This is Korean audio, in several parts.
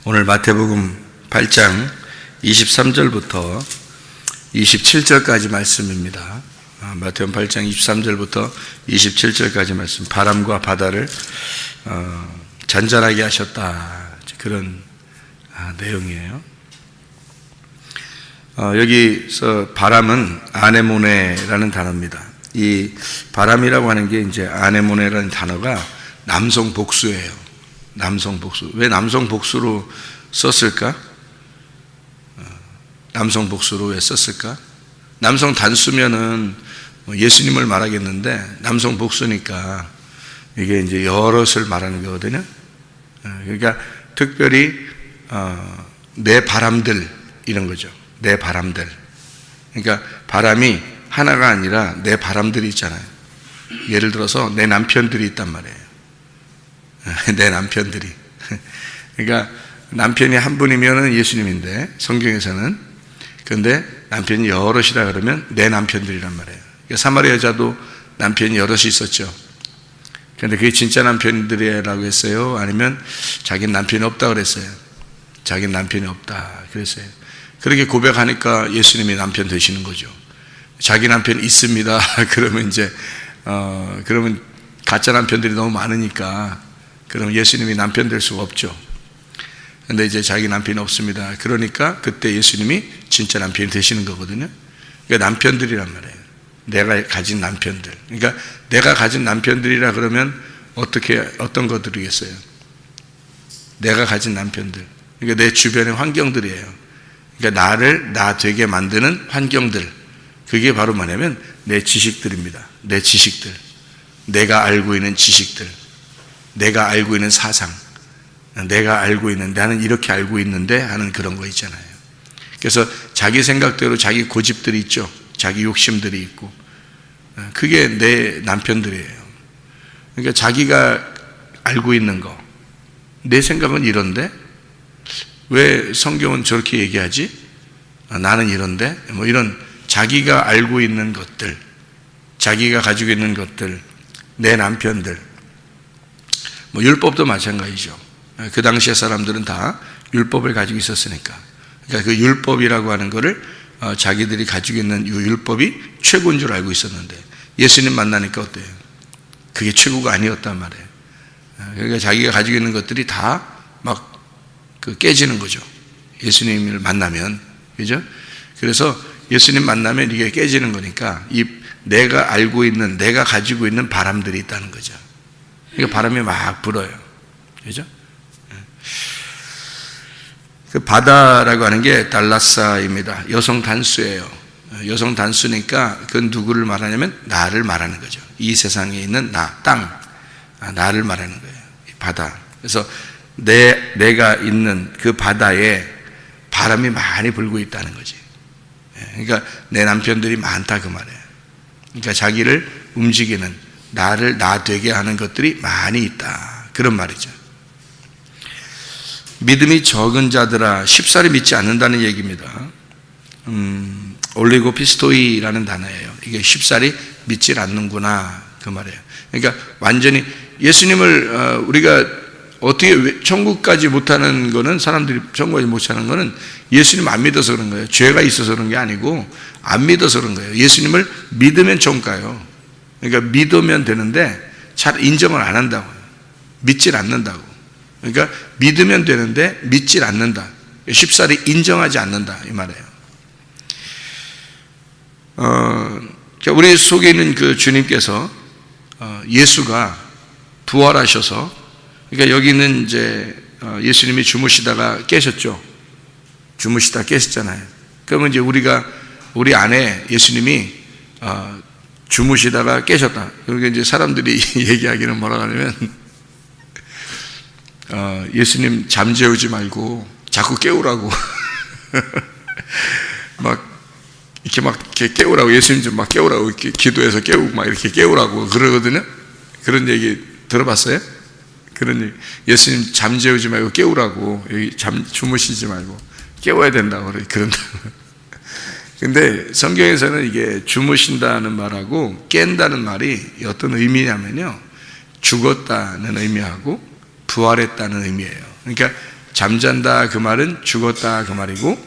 오늘 마태복음 8장 23절부터 27절까지 말씀입니다. 마태복음 8장 23절부터 27절까지 말씀. 바람과 바다를 잔잔하게 하셨다. 그런 내용이에요. 여기서 바람은 아네모네라는 단어입니다. 이 바람이라고 하는 게 이제 아네모네라는 단어가 남성 복수예요. 남성 복수. 왜 남성 복수로 썼을까? 남성 복수로 왜 썼을까? 남성 단수면은 예수님을 말하겠는데 남성 복수니까 이게 이제 여럿을 말하는 거거든요. 그러니까 특별히 내 바람들 이런 거죠. 내 바람들. 그러니까 바람이 하나가 아니라 내 바람들이 있잖아요. 예를 들어서 내 남편들이 있단 말이에요. 내 남편들이. 그러니까 남편이 한 분이면 예수님인데 성경에서는, 그런데 남편이 여럿이라 그러면 내 남편들이란 말이에요. 그러니까 사마리아 여자도 남편이 여럿이 있었죠. 그런데 그게 진짜 남편들이라고 했어요? 아니면 자기는 남편이 없다 그랬어요? 자기는 남편이 없다 그랬어요. 그렇게 고백하니까 예수님이 남편 되시는 거죠. 자기 남편 있습니다. 그러면 이제 그러면 가짜 남편들이 너무 많으니까 그럼 예수님이 남편 될 수가 없죠. 근데 이제 자기 남편이 없습니다. 그러니까 그때 예수님이 진짜 남편이 되시는 거거든요. 그러니까 남편들이란 말이에요. 내가 가진 남편들. 그러니까 내가 가진 남편들이라 그러면 어떤 것들이겠어요? 내가 가진 남편들. 그러니까 내 주변의 환경들이에요. 그러니까 나를 나 되게 만드는 환경들. 그게 바로 뭐냐면 내 지식들입니다. 내 지식들. 내가 알고 있는 지식들. 내가 알고 있는 사상, 내가 알고 있는, 나는 이렇게 알고 있는데 하는 그런 거 있잖아요. 그래서 자기 생각대로 자기 고집들이 있죠. 자기 욕심들이 있고. 그게 내 남편들이에요. 그러니까 자기가 알고 있는 거, 내 생각은 이런데 왜 성경은 저렇게 얘기하지? 나는 이런데? 뭐 이런 자기가 알고 있는 것들, 자기가 가지고 있는 것들, 내 남편들. 뭐 율법도 마찬가지죠. 그 당시의 사람들은 다 율법을 가지고 있었으니까. 그러니까 그 율법이라고 하는 거를 자기들이 가지고 있는 이 율법이 최고인 줄 알고 있었는데 예수님 만나니까 어때요? 그게 최고가 아니었단 말이에요. 그러니까 자기가 가지고 있는 것들이 다 막 깨지는 거죠. 예수님을 만나면. 그죠? 그래서 예수님 만나면 이게 깨지는 거니까 이 내가 알고 있는, 내가 가지고 있는 바람들이 있다는 거죠. 그러니까 바람이 막 불어요. 그죠? 그 바다라고 하는 게 달라사입니다. 여성 단수예요. 여성 단수니까 그건 누구를 말하냐면 나를 말하는 거죠. 이 세상에 있는 나, 땅, 나를 말하는 거예요. 바다. 그래서 내가 있는 그 바다에 바람이 많이 불고 있다는 거지. 그러니까 내 남편들이 많다 그 말이에요. 그러니까 자기를 움직이는, 나를 나 되게 하는 것들이 많이 있다. 그런 말이죠. 믿음이 적은 자들아 쉽사리 믿지 않는다는 얘기입니다. 올리고피스토이라는 단어예요. 이게 쉽사리 믿질 않는구나 그 말이에요. 그러니까 완전히 예수님을 우리가 어떻게 천국까지 못하는 거는, 사람들이 천국까지 못하는 거는 예수님 안 믿어서 그런 거예요. 죄가 있어서 그런 게 아니고 안 믿어서 그런 거예요. 예수님을 믿으면 좀 가요. 그러니까 믿으면 되는데 잘 인정을 안 한다고요. 믿질 않는다고. 그러니까 믿으면 되는데 믿질 않는다. 쉽사리 인정하지 않는다 이 말이에요. 우리 속에 있는 그 주님께서 예수가 부활하셔서, 그러니까 여기는 이제 예수님이 주무시다가 깨셨죠. 주무시다 깨셨잖아요. 그러면 이제 우리 안에 예수님이 주무시다가 깨셨다. 그러니까 이제 사람들이 얘기하기는 뭐라고 하냐면 예수님 잠재우지 말고 자꾸 깨우라고 이렇게 깨우라고, 예수님 좀 막 깨우라고, 이렇게 기도해서 깨우고 막 이렇게 깨우라고 그러거든요. 그런 얘기 들어봤어요? 그런 얘기. 예수님 잠재우지 말고 깨우라고, 여기 주무시지 말고 깨워야 된다고 그런다고. 근데 성경에서는 이게 주무신다는 말하고 깬다는 말이 어떤 의미냐면요, 죽었다는 의미하고 부활했다는 의미예요. 그러니까 잠잔다 그 말은 죽었다 그 말이고,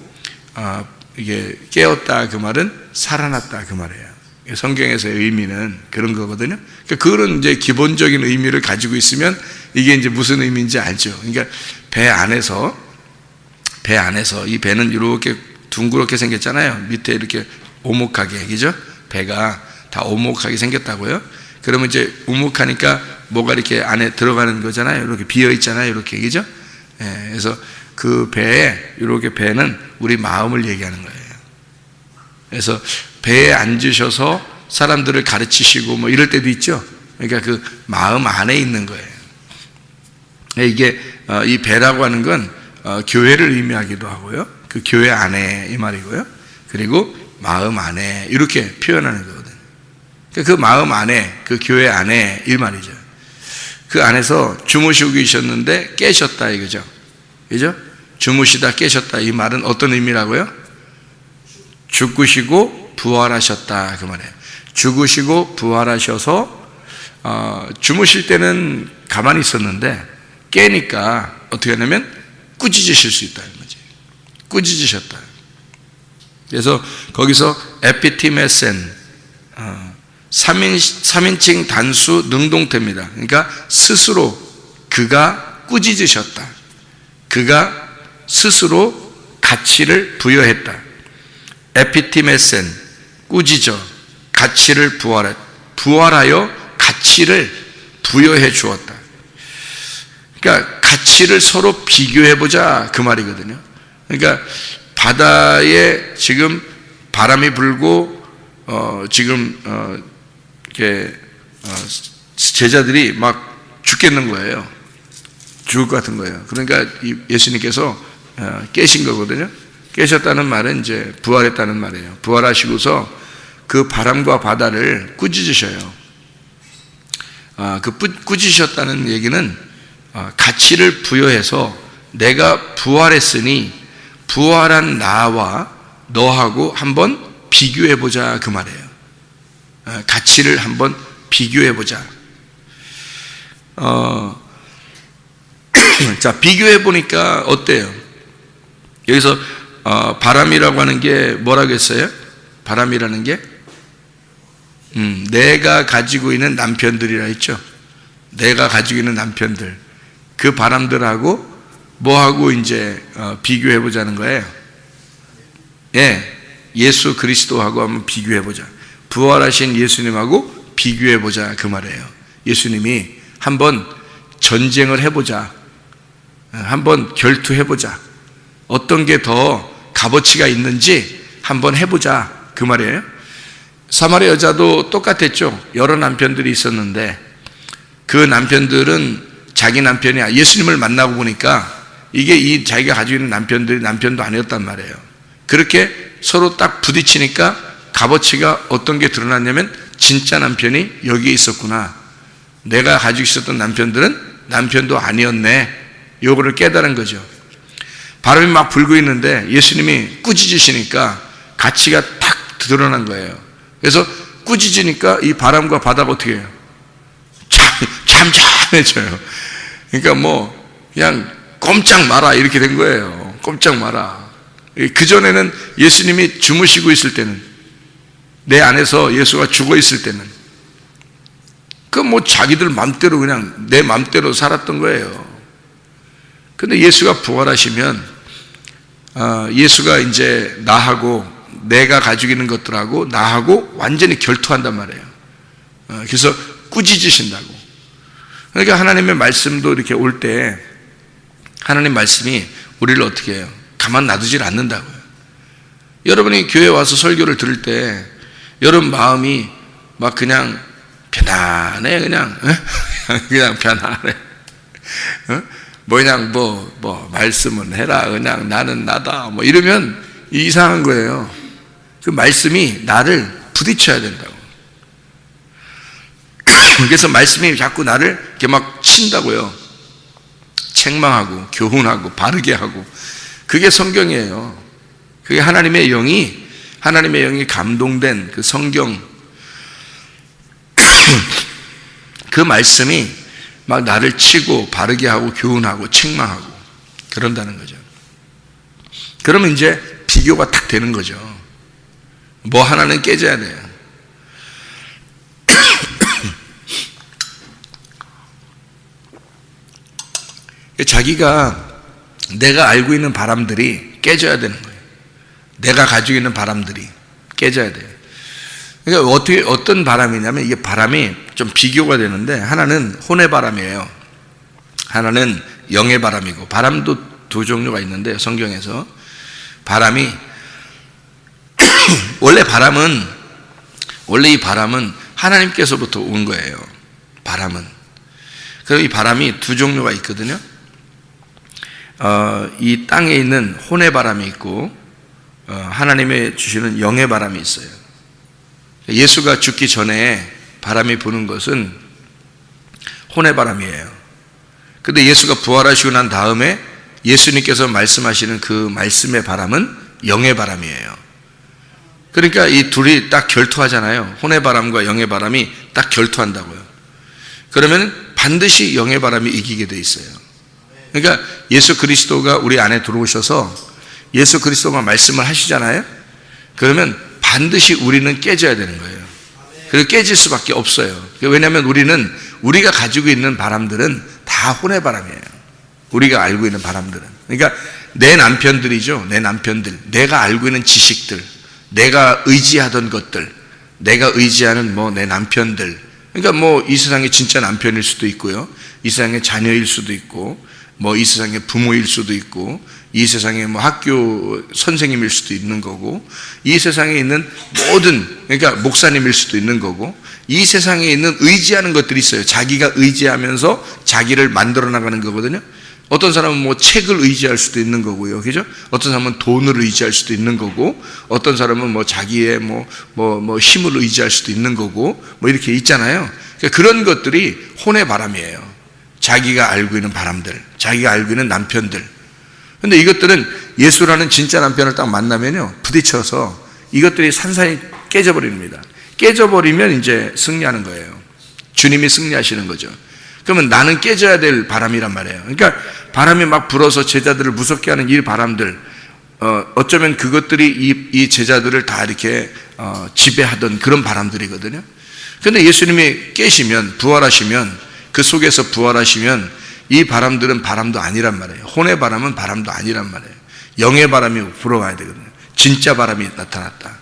이게 깨었다 그 말은 살아났다 그 말이에요. 성경에서의 의미는 그런 거거든요. 그러니까 그런 이제 기본적인 의미를 가지고 있으면 이게 이제 무슨 의미인지 알죠. 그러니까 배 안에서 이 배는 이렇게 둥그렇게 생겼잖아요. 밑에 이렇게 오목하게, 그죠? 배가 다 오목하게 생겼다고요. 그러면 이제 오목하니까 뭐가 이렇게 안에 들어가는 거잖아요. 이렇게 비어 있잖아요. 이렇게, 그죠? 예, 그래서 그 배에, 이렇게 배는 우리 마음을 얘기하는 거예요. 그래서 배에 앉으셔서 사람들을 가르치시고 뭐 이럴 때도 있죠. 그러니까 그 마음 안에 있는 거예요. 이게 이 배라고 하는 건 교회를 의미하기도 하고요. 그 교회 안에 이 말이고요. 그리고 마음 안에 이렇게 표현하는 거거든요. 그 마음 안에, 그 교회 안에 이 말이죠. 그 안에서 주무시고 계셨는데 깨셨다 이거죠. 그죠? 주무시다 깨셨다 이 말은 어떤 의미라고요? 죽으시고 부활하셨다 그 말이에요. 죽으시고 부활하셔서 주무실 때는 가만히 있었는데 깨니까 어떻게 하냐면 꾸짖으실 수 있다는 거지. 꾸짖으셨다. 그래서 거기서 에피티메센 3인칭 단수 능동태입니다. 그러니까 스스로 그가 꾸짖으셨다. 그가 스스로 가치를 부여했다. 에피티메센, 꾸짖어, 가치를 부활하여 가치를 부여해 주었다. 그러니까 가치를 서로 비교해보자 그 말이거든요. 그러니까 바다에 지금 바람이 불고 지금 이렇게 제자들이 막 죽겠는 거예요. 죽을 것 같은 거예요. 그러니까 예수님께서 깨신 거거든요. 깨셨다는 말은 이제 부활했다는 말이에요. 부활하시고서 그 바람과 바다를 꾸짖으셔요. 그 꾸짖으셨다는 얘기는 가치를 부여해서 내가 부활했으니 부활한 나와 너하고 한번 비교해보자 그 말이에요. 가치를 한번 비교해보자. 자, 비교해보니까 어때요? 여기서 바람이라고 하는 게 뭐라고 했어요? 바람이라는 게 내가 가지고 있는 남편들이라 했죠. 내가 가지고 있는 남편들, 그 바람들하고 뭐하고 이제 비교해보자는 거예요. 예, 예수 그리스도하고 한번 비교해보자. 부활하신 예수님하고 비교해보자 그 말이에요. 예수님이 한번 전쟁을 해보자. 한번 결투해보자. 어떤 게 더 값어치가 있는지 한번 해보자 그 말이에요. 사마리아 여자도 똑같았죠. 여러 남편들이 있었는데 그 남편들은 자기 남편이 예수님을 만나고 보니까 이게 이 자기가 가지고 있는 남편들이 남편도 아니었단 말이에요. 그렇게 서로 딱 부딪히니까 값어치가 어떤 게 드러났냐면 진짜 남편이 여기에 있었구나. 내가 가지고 있었던 남편들은 남편도 아니었네. 요거를 깨달은 거죠. 바람이 막 불고 있는데 예수님이 꾸짖으시니까 가치가 탁 드러난 거예요. 그래서 꾸짖으니까 이 바람과 바다가 어떻게 해요? 잠잠해져요. 그러니까 뭐 그냥 꼼짝 마라 이렇게 된 거예요. 꼼짝 마라. 그전에는 예수님이 주무시고 있을 때는, 내 안에서 예수가 죽어 있을 때는 그 뭐 자기들 맘대로 그냥 내 맘대로 살았던 거예요. 근데 예수가 부활하시면 예수가 이제 나하고 내가 가지고 있는 것들하고 나하고 완전히 결투한단 말이에요. 그래서 꾸짖으신다고. 그러니까 하나님의 말씀도 이렇게 올 때 하나님 말씀이 우리를 어떻게 해요? 가만 놔두질 않는다고요. 여러분이 교회 와서 설교를 들을 때 여러분 마음이 막 그냥 편안해. 그냥 편안해. 뭐 그냥 뭐 말씀은 해라. 그냥 나는 나다. 뭐 이러면 이상한 거예요. 그 말씀이 나를 부딪혀야 된다고. 그래서 말씀이 자꾸 나를 이렇게 막 친다고요. 책망하고 교훈하고 바르게 하고. 그게 성경이에요. 그게 하나님의 영이 감동된 그 성경, 그 말씀이 막 나를 치고 바르게 하고 교훈하고 책망하고 그런다는 거죠. 그러면 이제 비교가 딱 되는 거죠. 뭐 하나는 깨져야 돼요. 자기가 내가 알고 있는 바람들이 깨져야 되는 거예요. 내가 가지고 있는 바람들이 깨져야 돼요. 그러니까 어떤 바람이냐면 이게 바람이 좀 비교가 되는데 하나는 혼의 바람이에요. 하나는 영의 바람이고 바람도 두 종류가 있는데 성경에서 바람이 원래 이 바람은 하나님께서부터 온 거예요. 바람은. 그리고 이 바람이 두 종류가 있거든요. 이 땅에 있는 혼의 바람이 있고 하나님의 주시는 영의 바람이 있어요. 예수가 죽기 전에 바람이 부는 것은 혼의 바람이에요. 근데 예수가 부활하시고 난 다음에 예수님께서 말씀하시는 그 말씀의 바람은 영의 바람이에요. 그러니까 이 둘이 딱 결투하잖아요. 혼의 바람과 영의 바람이 딱 결투한다고요. 그러면 반드시 영의 바람이 이기게 돼 있어요. 그러니까 예수 그리스도가 우리 안에 들어오셔서 예수 그리스도가 말씀을 하시잖아요. 그러면 반드시 우리는 깨져야 되는 거예요. 그리고 깨질 수밖에 없어요. 왜냐하면 우리가 가지고 있는 바람들은 다 혼의 바람이에요. 우리가 알고 있는 바람들은. 그러니까 내 남편들이죠. 내 남편들. 내가 알고 있는 지식들. 내가 의지하던 것들. 내가 의지하는 내 남편들. 그러니까 이 세상의 진짜 남편일 수도 있고요. 이 세상의 자녀일 수도 있고, 이 세상의 부모일 수도 있고, 이 세상의 학교 선생님일 수도 있는 거고, 이 세상에 있는 모든, 그러니까 목사님일 수도 있는 거고, 이 세상에 있는 의지하는 것들이 있어요. 자기가 의지하면서 자기를 만들어 나가는 거거든요. 어떤 사람은 책을 의지할 수도 있는 거고요. 그죠? 어떤 사람은 돈을 의지할 수도 있는 거고, 어떤 사람은 자기의 힘을 의지할 수도 있는 거고, 이렇게 있잖아요. 그러니까 그런 것들이 혼의 바람이에요. 자기가 알고 있는 바람들, 자기가 알고 있는 남편들. 근데 이것들은 예수라는 진짜 남편을 딱 만나면요, 부딪혀서 이것들이 산산이 깨져버립니다. 깨져버리면 이제 승리하는 거예요. 주님이 승리하시는 거죠. 그러면 나는 깨져야 될 바람이란 말이에요. 그러니까 바람이 막 불어서 제자들을 무섭게 하는 이 바람들, 어쩌면 그것들이 이 제자들을 다 이렇게 지배하던 그런 바람들이거든요. 근데 예수님이 깨시면, 부활하시면, 그 속에서 부활하시면 이 바람들은 바람도 아니란 말이에요. 혼의 바람은 바람도 아니란 말이에요. 영의 바람이 불어와야 되거든요. 진짜 바람이 나타났다.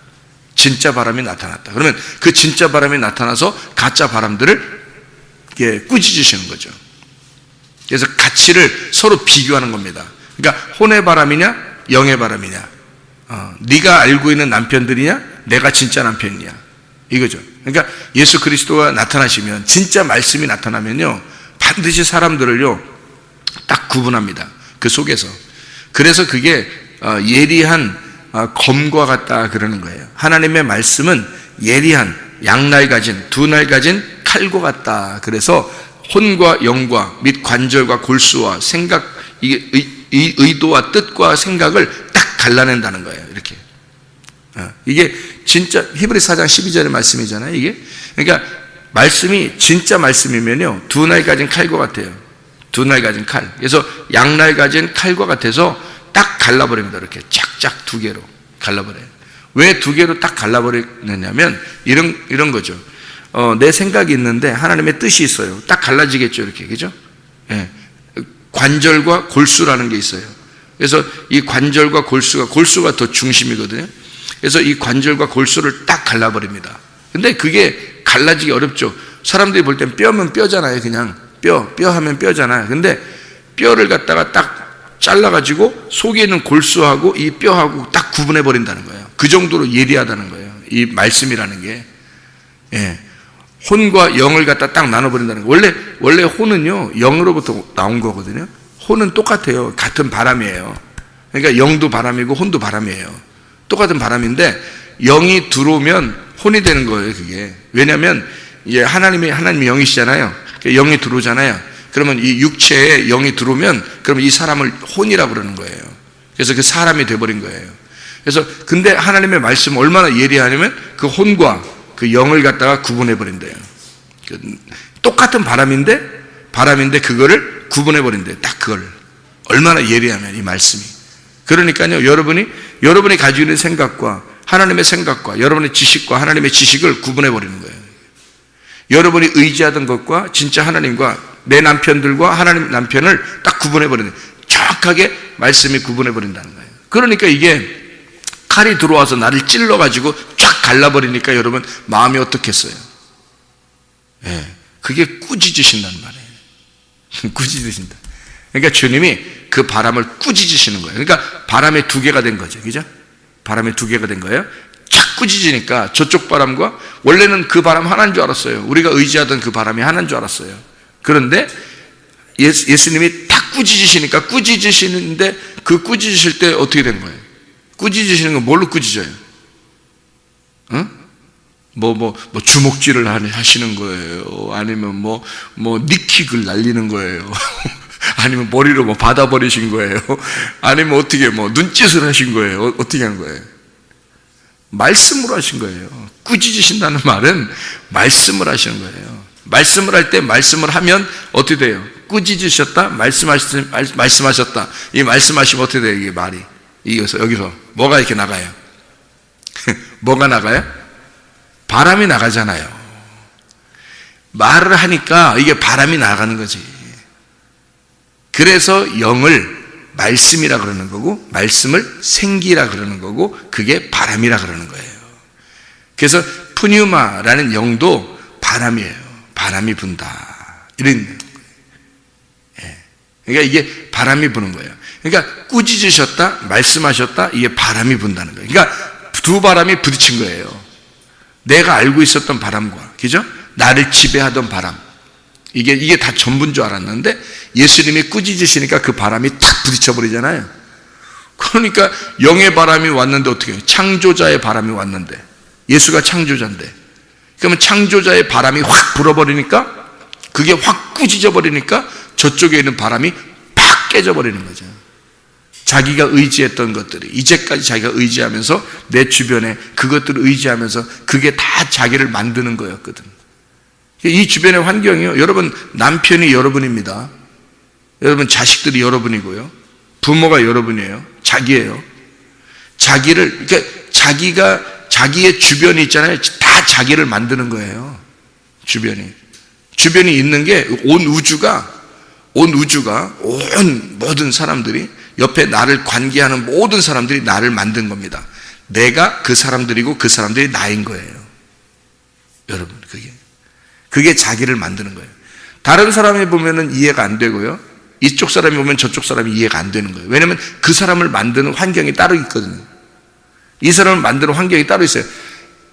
진짜 바람이 나타났다. 그러면 그 진짜 바람이 나타나서 가짜 바람들을 꾸짖으시는 거죠. 그래서 가치를 서로 비교하는 겁니다. 그러니까 혼의 바람이냐 영의 바람이냐, 네가 알고 있는 남편들이냐 내가 진짜 남편이냐, 이거죠. 그러니까 예수 그리스도가 나타나시면, 진짜 말씀이 나타나면요, 반드시 사람들을요 딱 구분합니다. 그 속에서. 그래서 그게 예리한 검과 같다 그러는 거예요. 하나님의 말씀은 예리한 양날 가진, 두 날 가진 칼과 같다. 그래서 혼과 영과 및 관절과 골수와 생각, 이 의도와 뜻과 생각을 딱 갈라낸다는 거예요. 이렇게. 이게 진짜 히브리서 4장 12절의 말씀이잖아요. 이게. 그러니까 말씀이 진짜 말씀이면요, 두 날 가진 칼과 같아요. 두 날 가진 칼. 그래서 양날 가진 칼과 같아서 딱 갈라버립니다. 이렇게 쫙쫙 두 개로 갈라버려요. 왜 두 개로 딱 갈라버리느냐면 이런 거죠. 내 생각이 있는데 하나님의 뜻이 있어요. 딱 갈라지겠죠, 이렇게. 그죠? 예. 관절과 골수라는 게 있어요. 그래서 이 관절과 골수가 더 중심이거든요. 그래서 이 관절과 골수를 딱 갈라버립니다. 근데 그게 갈라지기 어렵죠. 사람들이 볼 땐 뼈면 뼈잖아요. 그냥 뼈 하면 뼈잖아요. 근데 뼈를 갖다가 딱 잘라가지고 속에 있는 골수하고 이 뼈하고 딱 구분해 버린다는 거예요. 그 정도로 예리하다는 거예요. 이 말씀이라는 게. 예. 혼과 영을 갖다 딱 나눠버린다는 거예요. 원래 혼은요, 영으로부터 나온 거거든요. 혼은 똑같아요. 같은 바람이에요. 그러니까 영도 바람이고 혼도 바람이에요. 똑같은 바람인데 영이 들어오면 혼이 되는 거예요, 그게. 왜냐하면 이제 하나님이 영이시잖아요. 영이 들어오잖아요. 그러면 이 육체에 영이 들어오면 그러면 이 사람을 혼이라고 그러는 거예요. 그래서 그 사람이 돼버린 거예요. 그래서 근데 하나님의 말씀은 얼마나 예리하냐면 그 혼과 그 영을 갖다가 구분해 버린대요. 똑같은 바람인데 그거를 구분해 버린대요. 딱 그걸. 얼마나 예리하면 이 말씀이. 그러니까요, 여러분이 가지고 있는 생각과 하나님의 생각과 여러분의 지식과 하나님의 지식을 구분해 버리는 거예요. 여러분이 의지하던 것과 진짜 하나님과 내 남편들과 하나님 남편을 딱 구분해 버리는, 정확하게 말씀이 구분해 버린다는 거예요. 그러니까 이게 칼이 들어와서 나를 찔러 가지고 쫙 갈라버리니까 여러분 마음이 어떻겠어요? 예, 그게 꾸짖으신다는 말이에요. 꾸짖으신다. 그러니까 주님이 그 바람을 꾸짖으시는 거예요. 그러니까 바람의 두 개가 된 거죠, 그죠? 바람의 두 개가 된 거예요. 쫙 꾸짖으니까 저쪽 바람과, 원래는 그 바람 하나인 줄 알았어요. 우리가 의지하던 그 바람이 하나인 줄 알았어요. 그런데 예수님이 딱 꾸짖으시니까, 꾸짖으시는데 그 꾸짖으실 때 어떻게 된 거예요? 꾸짖으시는 건 뭘로 꾸짖어요? 응? 주먹질을 하시는 거예요. 아니면 니킥을 날리는 거예요. 아니면 머리로 받아버리신 거예요. 아니면 어떻게 눈짓을 하신 거예요. 어떻게 한 거예요? 말씀으로 하신 거예요. 꾸짖으신다는 말은 말씀을 하시는 거예요. 말씀을 할 때, 말씀을 하면 어떻게 돼요? 꾸짖으셨다, 말씀하셨다. 이 말씀하시면 어떻게 돼요? 이게 말이. 여기서 뭐가 이렇게 나가요? 뭐가 나가요? 바람이 나가잖아요. 말을 하니까 이게 바람이 나가는 거지. 그래서 영을 말씀이라 그러는 거고, 말씀을 생기라 그러는 거고, 그게 바람이라 그러는 거예요. 그래서 푸뉴마라는 영도 바람이에요. 바람이 분다, 이런 거예요. 그러니까 이게 바람이 부는 거예요. 그러니까 꾸짖으셨다, 말씀하셨다, 이게 바람이 분다는 거예요. 그러니까 두 바람이 부딪힌 거예요. 내가 알고 있었던 바람과, 그죠? 나를 지배하던 바람, 이게 다 전부인 줄 알았는데 예수님이 꾸짖으시니까 그 바람이 탁 부딪혀 버리잖아요. 그러니까 영의 바람이 왔는데 어떻게 해요? 창조자의 바람이 왔는데, 예수가 창조자인데, 그러면 창조자의 바람이 확 불어버리니까, 그게 확 꾸짖어 버리니까 저쪽에 있는 바람이 팍 깨져 버리는 거죠. 자기가 의지했던 것들이, 이제까지 자기가 의지하면서 내 주변에 그것들을 의지하면서 그게 다 자기를 만드는 거였거든. 이 주변의 환경이요, 여러분 남편이 여러분입니다. 여러분 자식들이 여러분이고요, 부모가 여러분이에요. 자기예요. 자기를, 그러니까 자기가, 자기의 주변이 있잖아요. 다 자기를 만드는 거예요. 주변이 있는 게 온 우주가 온 모든 사람들이, 옆에 나를 관계하는 모든 사람들이 나를 만든 겁니다. 내가 그 사람들이고 그 사람들이 나인 거예요. 여러분, 그게 자기를 만드는 거예요. 다른 사람이 보면은 이해가 안 되고요, 이쪽 사람이 보면 저쪽 사람이 이해가 안 되는 거예요. 왜냐하면 그 사람을 만드는 환경이 따로 있거든요. 이 사람을 만드는 환경이 따로 있어요.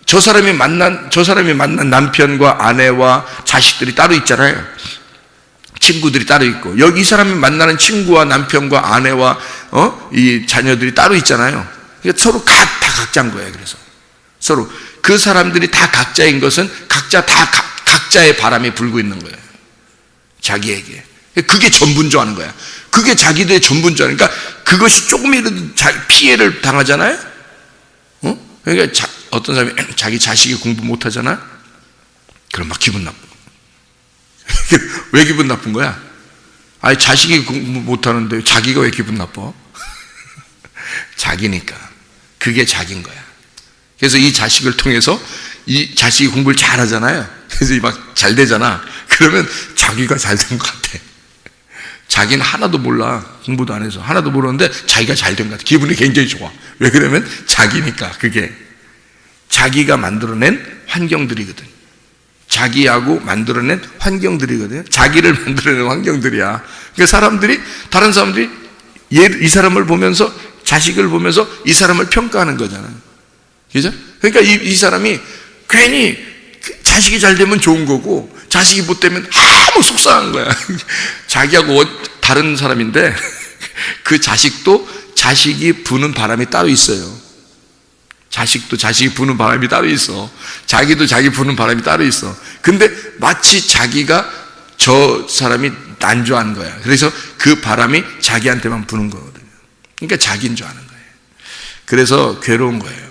저 사람이 만난 남편과 아내와 자식들이 따로 있잖아요. 친구들이 따로 있고, 여기 이 사람이 만나는 친구와 남편과 아내와 이 자녀들이 따로 있잖아요. 그러니까 서로 다 각자인 거예요. 그래서 서로 그 사람들이 다 각자인 것은 각자의 바람이 불고 있는 거예요. 자기에게. 그게 전부인 줄 아는 거야. 그게 자기들의 전부인 줄 아는. 그러니까 그것이 조금이라도 피해를 당하잖아요. 그러니까 어떤 사람이 자기 자식이 공부 못하잖아. 그럼 막 기분 나빠. 왜 기분 나쁜 거야? 아니, 자식이 공부 못하는데 자기가 왜 기분 나빠? 자기니까. 그게 자기인 거야. 그래서 이 자식을 통해서 이 자식이 공부를 잘하잖아요. 그래서 막 잘 되잖아. 그러면 자기가 잘 된 것 같아. 자기는 하나도 몰라. 공부도 안 해서 하나도 모르는데 자기가 잘 된 것 같아. 기분이 굉장히 좋아. 왜 그러면 자기니까. 그게 자기가 만들어낸 환경들이거든. 자기하고 만들어낸 환경들이거든요. 자기를 만들어낸 환경들이야. 그러니까 다른 사람들이 이 사람을 보면서, 자식을 보면서 이 사람을 평가하는 거잖아요. 그죠? 그러니까 이 사람이 괜히 자식이 잘 되면 좋은 거고, 자식이 못 되면 아무 속상한 거야. 자기하고 다른 사람인데 그 자식도 자식이 부는 바람이 따로 있어요. 자식도 자식이 부는 바람이 따로 있어. 자기도 자기 부는 바람이 따로 있어. 근데 마치 자기가 저 사람이 난조한 거야. 그래서 그 바람이 자기한테만 부는 거거든요. 그러니까 자기인 줄 아는 거예요. 그래서 괴로운 거예요.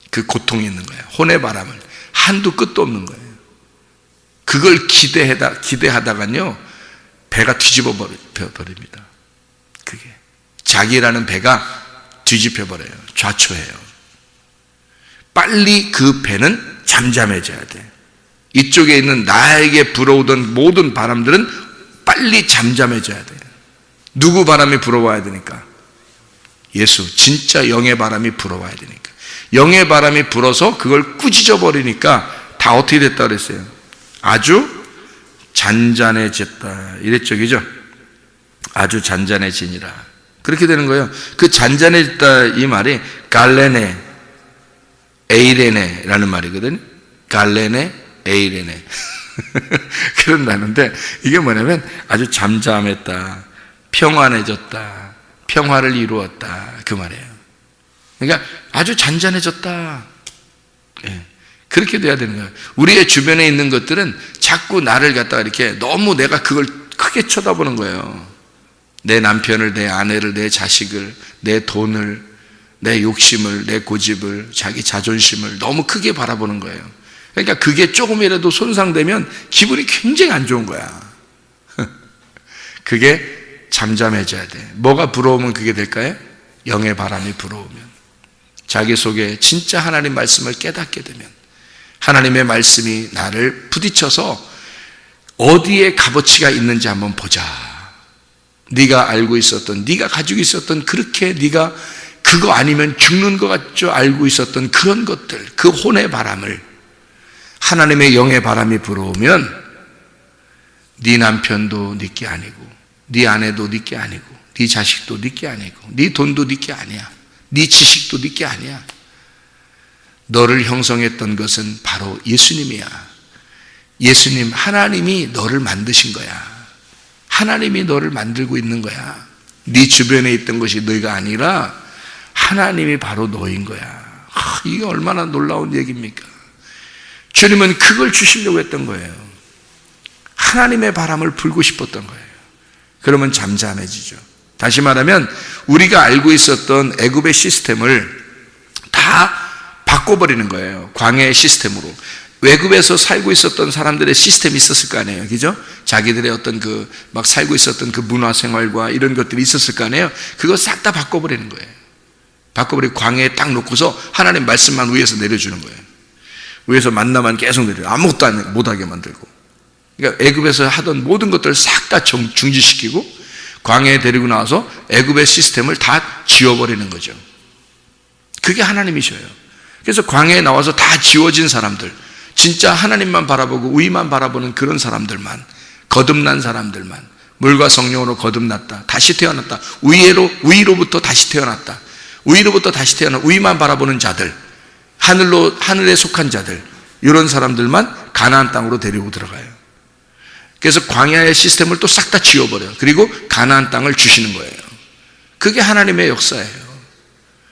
그 고통이 있는 거예요. 혼의 바람을 한도 끝도 없는 거예요. 그걸 기대하다간요, 배가 뒤집어 버립니다. 그게 자기라는 배가 뒤집혀 버려요. 좌초해요. 빨리 그 배는 잠잠해져야 돼. 이쪽에 있는 나에게 불어오던 모든 바람들은 빨리 잠잠해져야 돼. 누구 바람이 불어와야 되니까? 예수, 진짜 영의 바람이 불어와야 되니까. 영의 바람이 불어서 그걸 꾸짖어 버리니까 다 어떻게 됐다 그랬어요? 아주 잔잔해졌다 이랬죠, 그죠? 아주 잔잔해지니라. 그렇게 되는 거예요. 그 잔잔해졌다 이 말이 갈레네 에이레네라는 말이거든요. 갈레네 에이레네 그런다는데 이게 뭐냐면 아주 잠잠했다, 평안해졌다, 평화를 이루었다 그 말이에요. 그러니까 아주 잔잔해졌다. 예, 그렇게 돼야 되는 거예요. 우리의 주변에 있는 것들은 자꾸 나를 갖다가 이렇게 너무 내가 그걸 크게 쳐다보는 거예요. 내 남편을, 내 아내를, 내 자식을, 내 돈을, 내 욕심을, 내 고집을, 자기 자존심을 너무 크게 바라보는 거예요. 그러니까 그게 조금이라도 손상되면 기분이 굉장히 안 좋은 거야. 그게 잠잠해져야 돼. 뭐가 불어오면 그게 될까요? 영의 바람이 불어오면. 자기 속에 진짜 하나님 말씀을 깨닫게 되면, 하나님의 말씀이 나를 부딪혀서 어디에 값어치가 있는지 한번 보자. 네가 알고 있었던, 네가 가지고 있었던, 그렇게 네가 그거 아니면 죽는 것 같죠 알고 있었던 그런 것들, 그 혼의 바람을, 하나님의 영의 바람이 불어오면 네 남편도 네 게 아니고, 네 아내도 네 게 아니고, 네 자식도 네 게 아니고, 네 돈도 네 게 아니야, 네 지식도 네 게 아니야. 너를 형성했던 것은 바로 예수님이야. 예수님, 하나님이 너를 만드신 거야. 하나님이 너를 만들고 있는 거야. 네 주변에 있던 것이 너희가 아니라 하나님이 바로 너인 거야. 이게 얼마나 놀라운 얘기입니까? 주님은 그걸 주시려고 했던 거예요. 하나님의 바람을 불고 싶었던 거예요. 그러면 잠잠해지죠. 다시 말하면 우리가 알고 있었던 애굽의 시스템을 다 바꿔버리는 거예요. 광야의 시스템으로. 외국에서 살고 있었던 사람들의 시스템이 있었을 거 아니에요. 그죠? 자기들의 어떤 막 살고 있었던 그 문화 생활과 이런 것들이 있었을 거 아니에요. 그거 싹 다 바꿔버리는 거예요. 바꿔버리고 광야에 딱 놓고서 하나님 말씀만 위에서 내려주는 거예요. 위에서 만나만 계속 내려요. 아무것도 못하게 만들고. 그러니까 애굽에서 하던 모든 것들을 싹 다 중지시키고 광야에 데리고 나와서 애굽의 시스템을 다 지워버리는 거죠. 그게 하나님이셔요. 그래서 광야에 나와서 다 지워진 사람들, 진짜 하나님만 바라보고 위만 바라보는 그런 사람들만, 거듭난 사람들만, 물과 성령으로 거듭났다, 다시 태어났다, 위로부터 다시 태어났다, 위로부터 다시 태어나 위만 바라보는 자들, 하늘에 속한 자들, 이런 사람들만 가나안 땅으로 데리고 들어가요. 그래서 광야의 시스템을 또 싹 다 지워버려요. 그리고 가나안 땅을 주시는 거예요. 그게 하나님의 역사예요.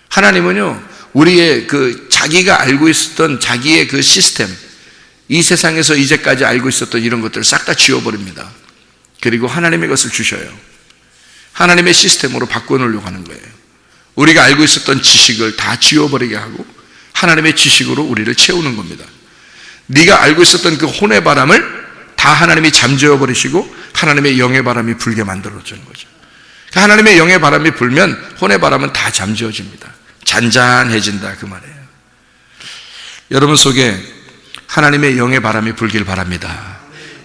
하나님은요, 우리의 자기가 알고 있었던 자기의 그 시스템, 이 세상에서 이제까지 알고 있었던 이런 것들을 싹 다 지워버립니다. 그리고 하나님의 것을 주셔요. 하나님의 시스템으로 바꿔놓으려고 하는 거예요. 우리가 알고 있었던 지식을 다 지워버리게 하고 하나님의 지식으로 우리를 채우는 겁니다. 네가 알고 있었던 그 혼의 바람을 다 하나님이 잠재워버리시고 하나님의 영의 바람이 불게 만들어주는 거죠. 하나님의 영의 바람이 불면 혼의 바람은 다 잠재워집니다. 잔잔해진다 그 말이에요. 여러분 속에 하나님의 영의 바람이 불길 바랍니다.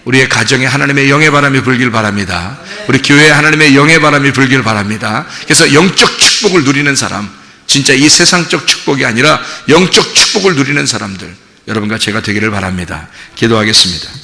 우리의 가정에 하나님의 영의 바람이 불길 바랍니다. 우리 교회에 하나님의 영의 바람이 불길 바랍니다. 그래서 영적 축복을 누리는 사람, 진짜 이 세상적 축복이 아니라 영적 축복을 누리는 사람들, 여러분과 제가 되기를 바랍니다. 기도하겠습니다.